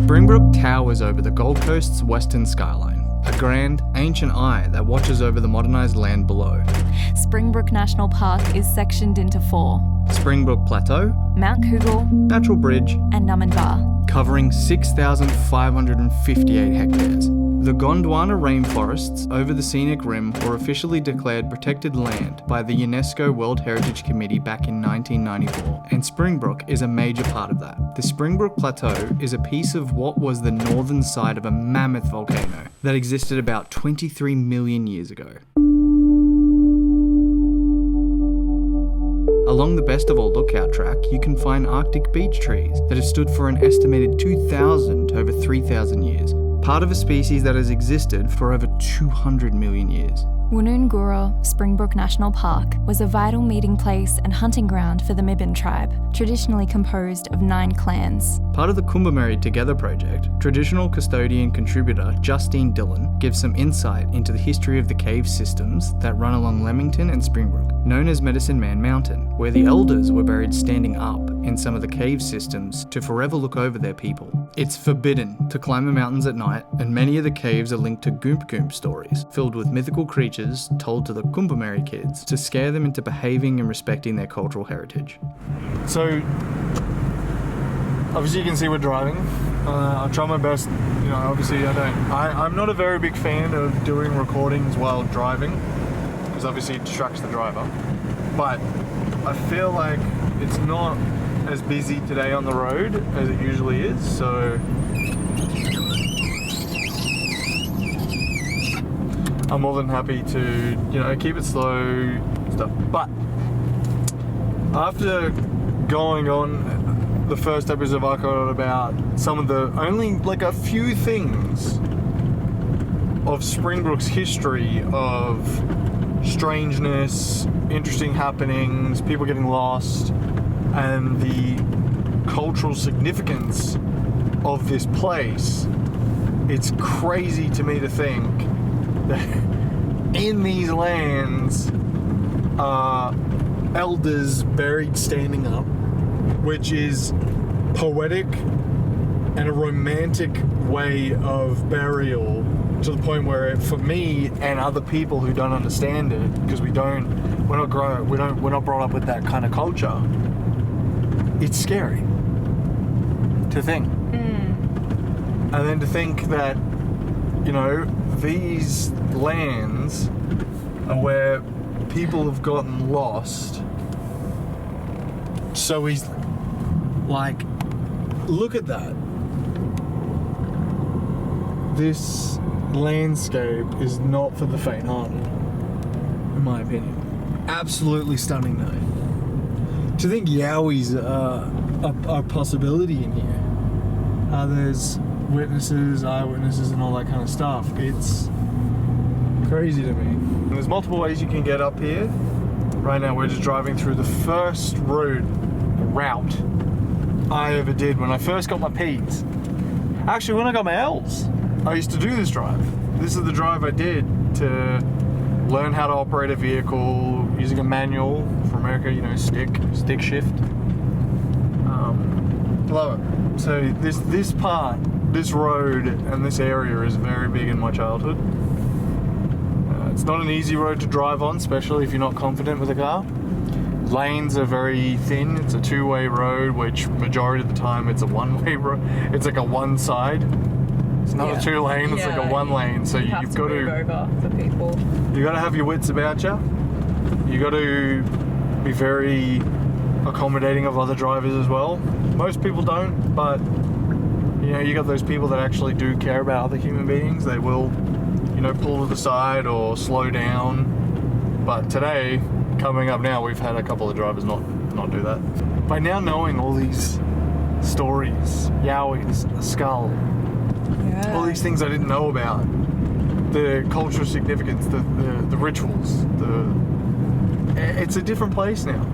Springbrook towers over the Gold Coast's western skyline, a grand, ancient eye that watches over the modernised land below. Springbrook National Park is sectioned into 4. Springbrook Plateau, Mount Cougal, Natural Bridge, and Numinbah. covering 6,558 hectares. The Gondwana rainforests over the scenic rim were officially declared protected land by the UNESCO World Heritage Committee back in 1994, and Springbrook is a major part of that. The Springbrook Plateau is a piece of what was the northern side of a mammoth volcano that existed about 23 million years ago. Along the Best of All Lookout track, you can find Arctic beech trees that have stood for an estimated 2,000 to over 3,000 years, part of a species that has existed for over 200 million years. Woonoongoora, Springbrook National Park, was a vital meeting place and hunting ground for the Mibin tribe, traditionally composed of 9 clans. Part of the Kumbamerri Together project, traditional custodian contributor Justine Dillon gives some insight into the history of the cave systems that run along Lamington and Springbrook, known as Medicine Man Mountain, where the elders were buried standing up in some of the cave systems to forever look over their people. It's forbidden to climb the mountains at night, and many of the caves are linked to Goomp Goomp stories, filled with mythical creatures told to the Kumbamerri kids to scare them into behaving and respecting their cultural heritage. So, obviously you can see we're driving. I'll try my best, obviously I'm not a very big fan of doing recordings while driving, because obviously it distracts the driver. But I feel like it's not as busy today on the road as it usually is, so I'm more than happy to, keep it slow and stuff. But after going on the first episode I got about some of the a few things of Springbrook's history of strangeness, interesting happenings, people getting lost, and the cultural significance of this place, it's crazy to me to think that in these lands are elders buried standing up, which is poetic and a romantic way of burial, to the point where, for me and other people who don't understand it, because we're not brought up with that kind of culture, it's scary to think. And then to think that, these lands are where people have gotten lost so easily. Like, look at that. This landscape is not for the faint-hearted, in my opinion. Absolutely stunning, though. To think yowies are a possibility in here. There's witnesses, eyewitnesses, and all that kind of stuff. It's crazy to me. And there's multiple ways you can get up here. Right now we're just driving through the first route I ever did when I first got my P's. Actually, when I got my L's, I used to do this drive. This is the drive I did to learn how to operate a vehicle using a manual for America, stick shift. Love it. So this road and this area is very big in my childhood. It's not an easy road to drive on, especially if you're not confident with a car. Lanes are very thin. It's a 2-way road, which majority of the time it's a 1-way road. It's like a one side. It's not a 2-lane. It's like a 1-lane. So you've got to move over for people. You got to have your wits about you. You got to be very accommodating of other drivers as well. Most people don't, but you got those people that actually do care about other human beings. They will, pull to the side or slow down. But today, coming up now, we've had a couple of drivers not do that. By now knowing all these stories, yowies, a skull, all these things I didn't know about, the cultural significance, the rituals, it's a different place now.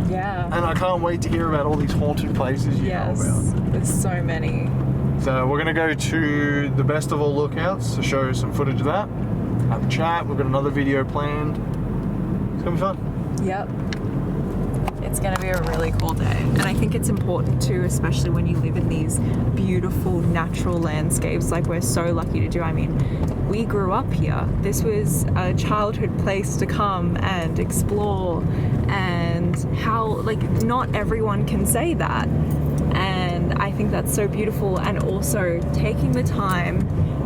Yeah. And I can't wait to hear about all these haunted places you know about. There's so many. So we're going to go to the Best of All Lookouts to show some footage of that. Have a chat. We've got another video planned. It's going to be fun. Yep. It's It's going to be a really cool day. And I think it's important too, especially when you live in these beautiful natural landscapes like we're so lucky to do. I mean, we grew up here. This was a childhood place to come and explore, and how, like, not everyone can say that. And I think that's so beautiful. And also taking the time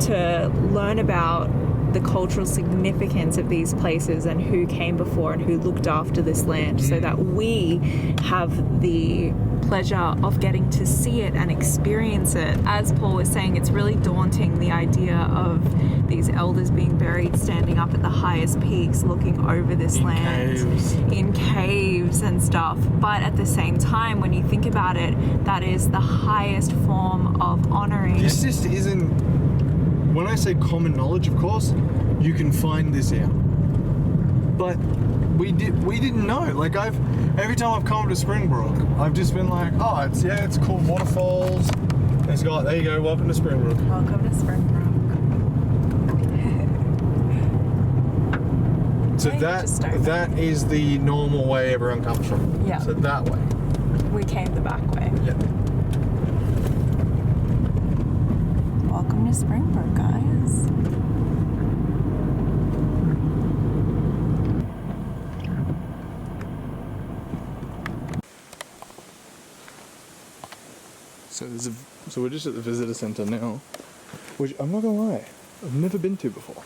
to learn about the cultural significance of these places and who came before and who looked after this land, so that we have the pleasure of getting to see it and experience it. As Paul was saying, it's really daunting, the idea of these elders being buried standing up at the highest peaks looking over this land in caves and stuff. But at the same time, when you think about it, that is the highest form of honoring. This just isn't, when I say common knowledge, of course, you can find this out. But we didn't know. Like, every time I've come to Springbrook, I've just been like, oh, it's cool waterfalls. There you go, welcome to Springbrook. Welcome to Springbrook. So that is the normal way everyone comes from. Yeah. So that way. We came the back way. Yeah. Welcome to Springbrook, guys. So we're just at the visitor centre now, which I'm not gonna lie, I've never been to before.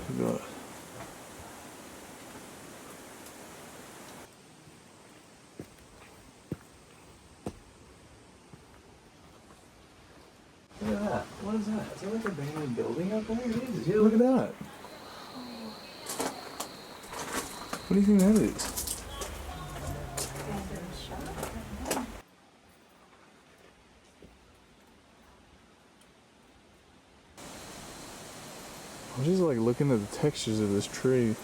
Look at that. Look at that. What is that? Is that like a abandoned building up there? It is. Yeah, look at that. What do you think that is? I'm just like looking at the textures of this tree.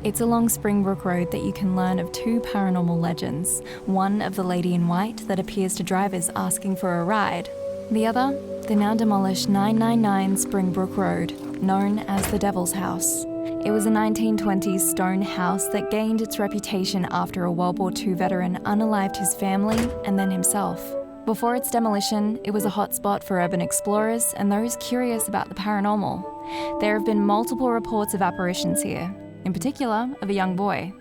It's along Springbrook Road that you can learn of two paranormal legends. One of the lady in white that appears to drivers asking for a ride. The other, the now demolished 999 Springbrook Road, known as the Devil's House. It was a 1920s stone house that gained its reputation after a World War II veteran unalived his family and then himself. Before its demolition, it was a hotspot for urban explorers and those curious about the paranormal. There have been multiple reports of apparitions here, in particular of a young boy.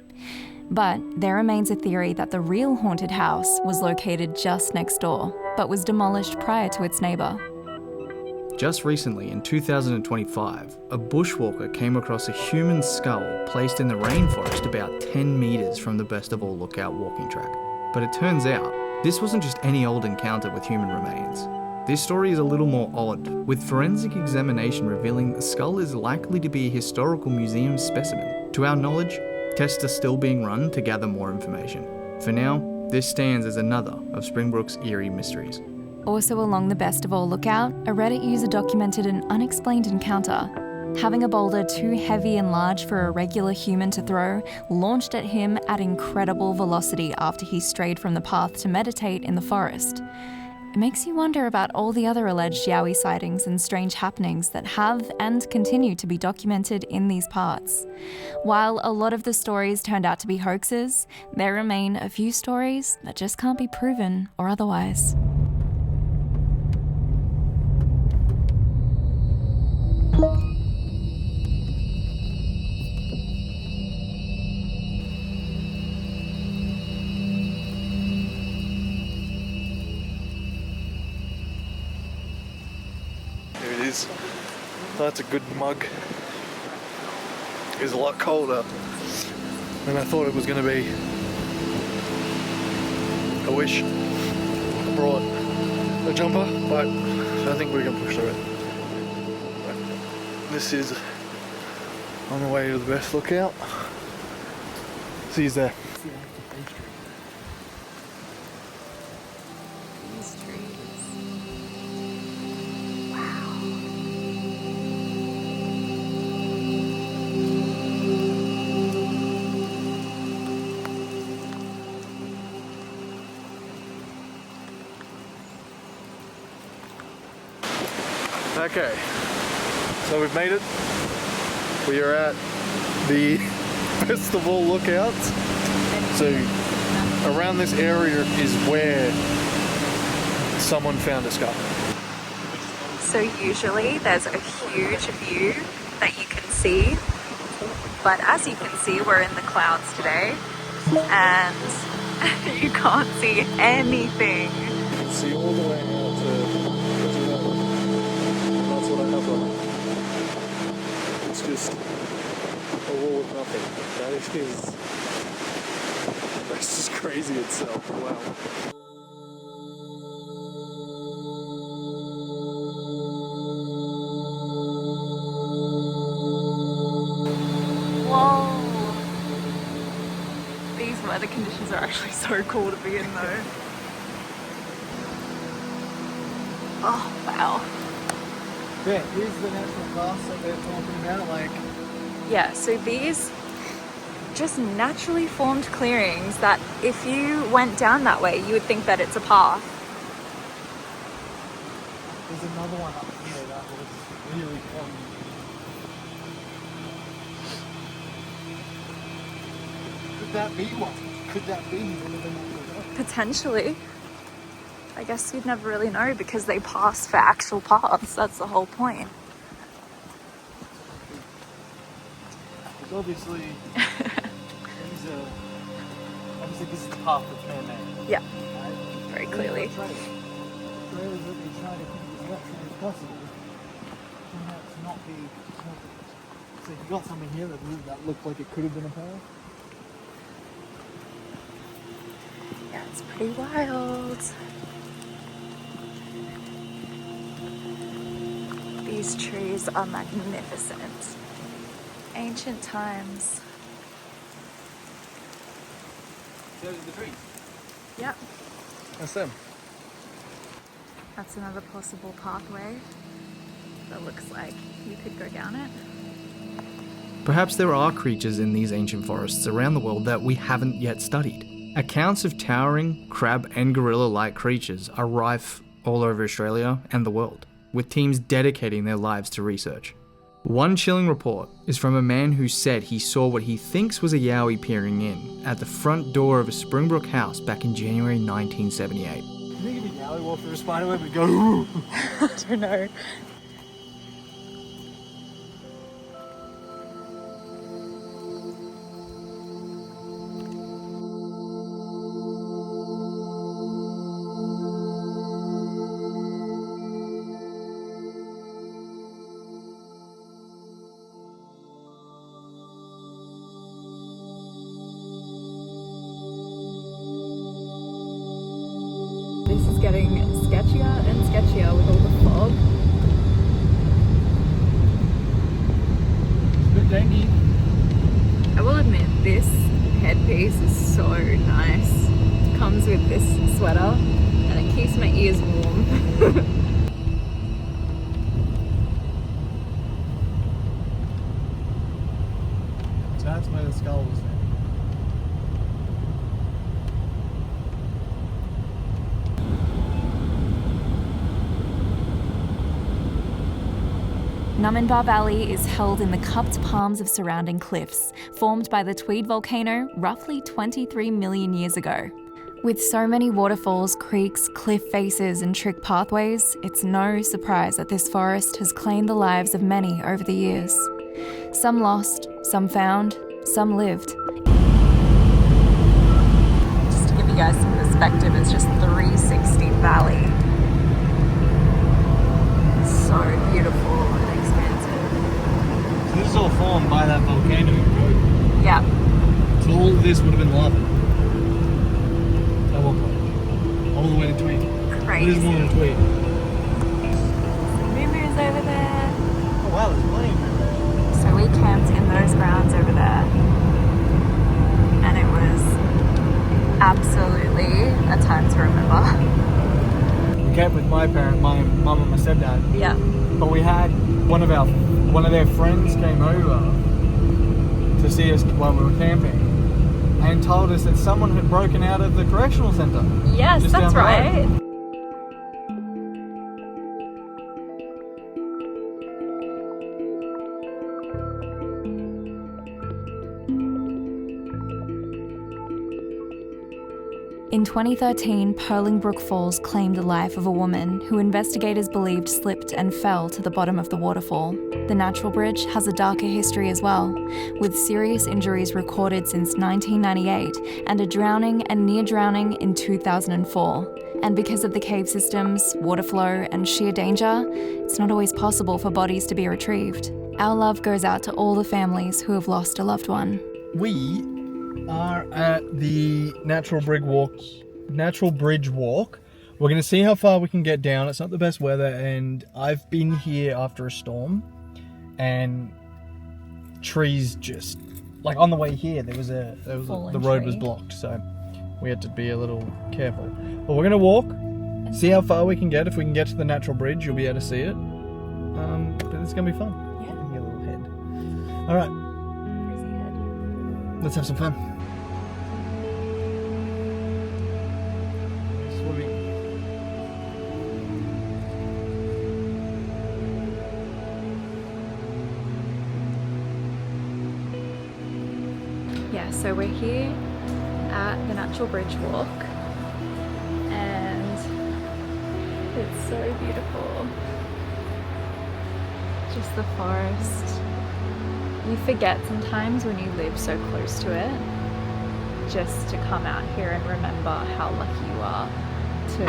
But there remains a theory that the real haunted house was located just next door, but was demolished prior to its neighbour. Just recently, in 2025, a bushwalker came across a human skull placed in the rainforest about 10 metres from the Best of All Lookout walking track. But it turns out, this wasn't just any old encounter with human remains. This story is a little more odd, with forensic examination revealing the skull is likely to be a historical museum specimen. To our knowledge, tests are still being run to gather more information. For now, this stands as another of Springbrook's eerie mysteries. Also along the Best of All Lookout, a Reddit user documented an unexplained encounter. Having a boulder too heavy and large for a regular human to throw launched at him at incredible velocity after he strayed from the path to meditate in the forest. It makes you wonder about all the other alleged Yowie sightings and strange happenings that have and continue to be documented in these parts. While a lot of the stories turned out to be hoaxes, there remain a few stories that just can't be proven or otherwise. There it is. That's a good mug. It's a lot colder than I thought it was going to be. I wish I brought a jumper, but I think we can push through it. This is on the way to the Best Lookout. See you there. These trees. Okay, so we've made it. We are at the festival lookouts. So around this area is where someone found a skull. So usually there's a huge view that you can see, but as you can see, we're in the clouds today and you can't see anything. You can see all the way out to that's what I have on. It's just a wall of nothing. That's just crazy itself. Wow. Whoa! These weather conditions are actually so cool to be in though. Oh, wow. Yeah, here's the national parks that they're talking about, like... Yeah, so these just naturally formed clearings that if you went down that way, you would think that it's a path. There's another one up here that looks really fun. Could that be one? Could that be one of them? Potentially. I guess you'd never really know because they pass for actual paths. That's the whole point. Because obviously, obviously this is the path that's man-made. Yeah, Right? very clearly. Trailers that they try to keep as natural as possible. Turn out to not be. So you got something here that looked like it could have been a path. Yeah, it's pretty wild. These trees are magnificent. Ancient times. Those are the trees. Yep. That's them. That's another possible pathway that looks like you could go down it. Perhaps there are creatures in these ancient forests around the world that we haven't yet studied. Accounts of towering, crab and gorilla-like creatures are rife all over Australia and the world, with teams dedicating their lives to research. One chilling report is from a man who said he saw what he thinks was a yowie peering in at the front door of a Springbrook house back in January 1978. You think if a yowie walked through a spider web and go, ooh? I don't know. This is getting sketchier and sketchier with all the fog. Good dandy. I will admit, this headpiece is so nice. It comes with this sweater and it keeps my ears warm. So that's where the skull was there. Numinbah Valley is held in the cupped palms of surrounding cliffs, formed by the Tweed volcano roughly 23 million years ago. With so many waterfalls, creeks, cliff faces and trick pathways, it's no surprise that this forest has claimed the lives of many over the years. Some lost, some found, some lived. Just to give you guys some perspective, it's just 360 valley. It's so beautiful and expansive. So this is all formed by that volcano you wrote. Yeah. So all of this would have been lava. At one point. All the way to Tweed. Crazy. It is more than Tweed. Moo-moos over there. Oh wow, there's plenty of them. So we camped in those grounds over there. And it was absolutely a time to remember. We camped with my parents, my mum and my stepdad. Yeah. But we had one of their friends came over to see us while we were camping and told us that someone had broken out of the correctional centre. Yes, just down that's the road. right. In 2013, Springbrook Falls claimed the life of a woman who investigators believed slipped and fell to the bottom of the waterfall. The natural bridge has a darker history as well, with serious injuries recorded since 1998 and a drowning and near drowning in 2004. And because of the cave systems, water flow, and sheer danger, it's not always possible for bodies to be retrieved. Our love goes out to all the families who have lost a loved one. We are at the Natural Bridge Walk. We're going to see how far we can get down. It's not the best weather, and I've been here after a storm, and trees just like on the way here the road was blocked, so we had to be a little careful. But we're going to walk, see how far we can get. If we can get to the natural bridge, you'll be able to see it. But it's going to be fun. Yeah. Give me a little head. All right. Let's have some fun. Swimming. Yeah, so we're here at the Natural Bridge Walk, and it's so beautiful. Just the forest. You forget sometimes when you live so close to it, just to come out here and remember how lucky you are to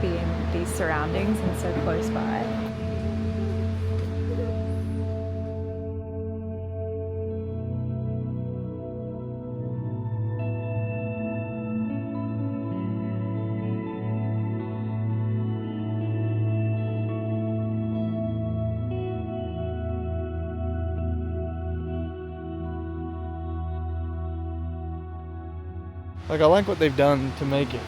be in these surroundings and so close by. Like, I like what they've done to make it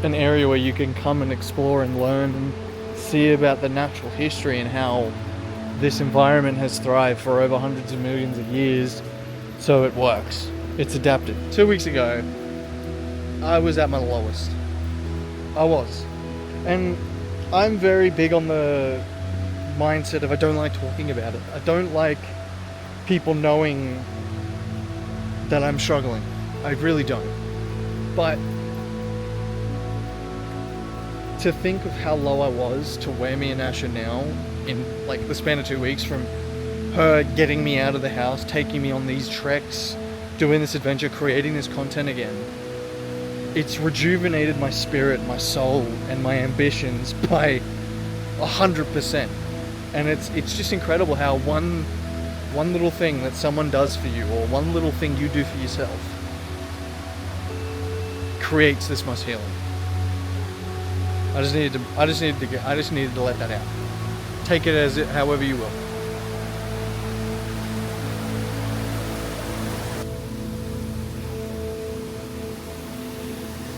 an area where you can come and explore and learn and see about the natural history and how this environment has thrived for over hundreds of millions of years. So it works. It's adapted. 2 weeks ago, I was at my lowest. I was. And I'm very big on the mindset of I don't like talking about it. I don't like people knowing that I'm struggling. I really don't. But to think of how low I was to where me and Ash are now in like the span of 2 weeks, from her getting me out of the house, taking me on these treks, doing this adventure, creating this content again, it's rejuvenated my spirit, my soul, and my ambitions by 100%. And it's just incredible how one little thing that someone does for you, or one little thing you do for yourself, creates this much healing. I just needed to let that out. Take it as it, however you will.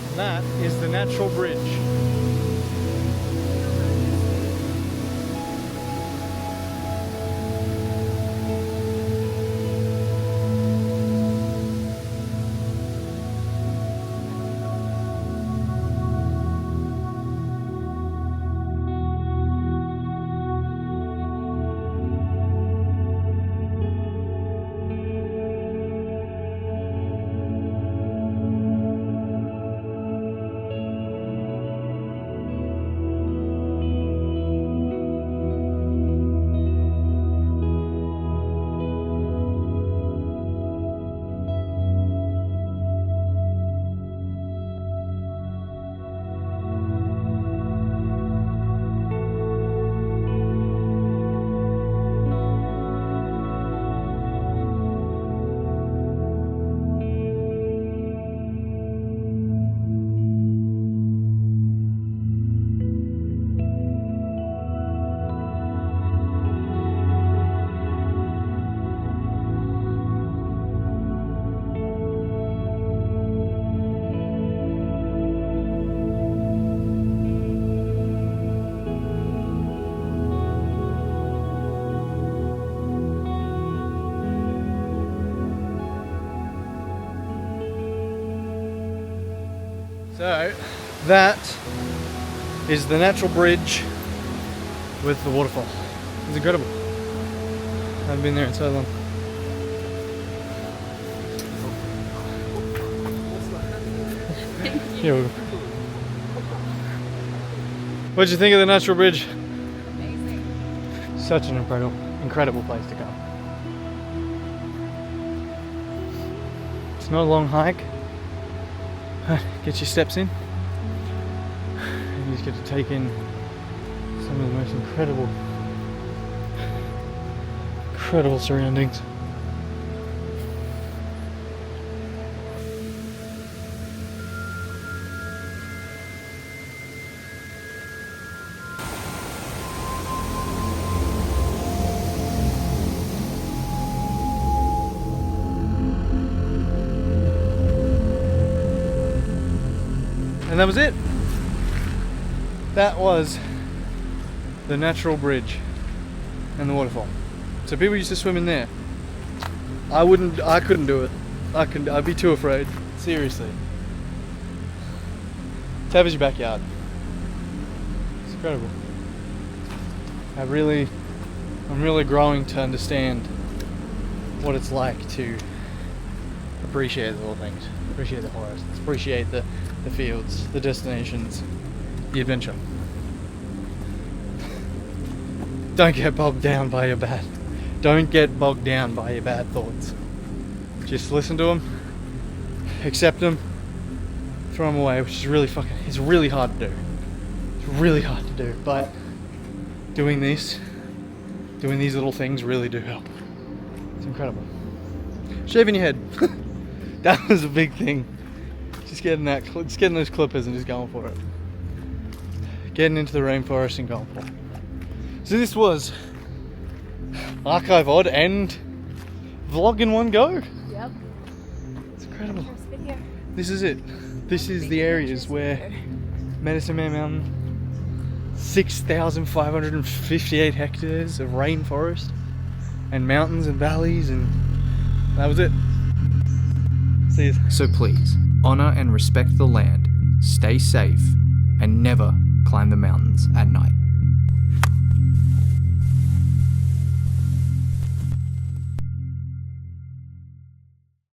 And that is the Natural Bridge. So, that is the Natural Bridge with the waterfall. It's incredible. I haven't been there in so long. Thank you. Here we go. What'd you think of the natural bridge? Amazing. Such an incredible place to come. It's not a long hike. Get your steps in. And you just get to take in some of the most incredible surroundings. And that was it. That was the natural bridge and the waterfall. So people used to swim in there. I couldn't do it. I'd be too afraid. Seriously. It's have as your backyard. It's incredible. I'm really growing to understand what it's like to appreciate the little things. Appreciate the forests. Appreciate the fields, the destinations, the adventure. Don't get bogged down by your bad thoughts. Just listen to them, accept them, throw them away, which is it's really hard to do. It's really hard to do, but doing these little things really do help. It's incredible. Shaving your head. That was a big thing. Just getting those clippers and just going for it. Getting into the rainforest and going for it. So this was Archive Odd and vlog in one go. Yep. It's incredible. First video. This is it. This is the areas where Medicine Man Mountain, 6,558 hectares of rainforest and mountains and valleys, and that was it. See you. So please, honour and respect the land, stay safe, and never climb the mountains at night.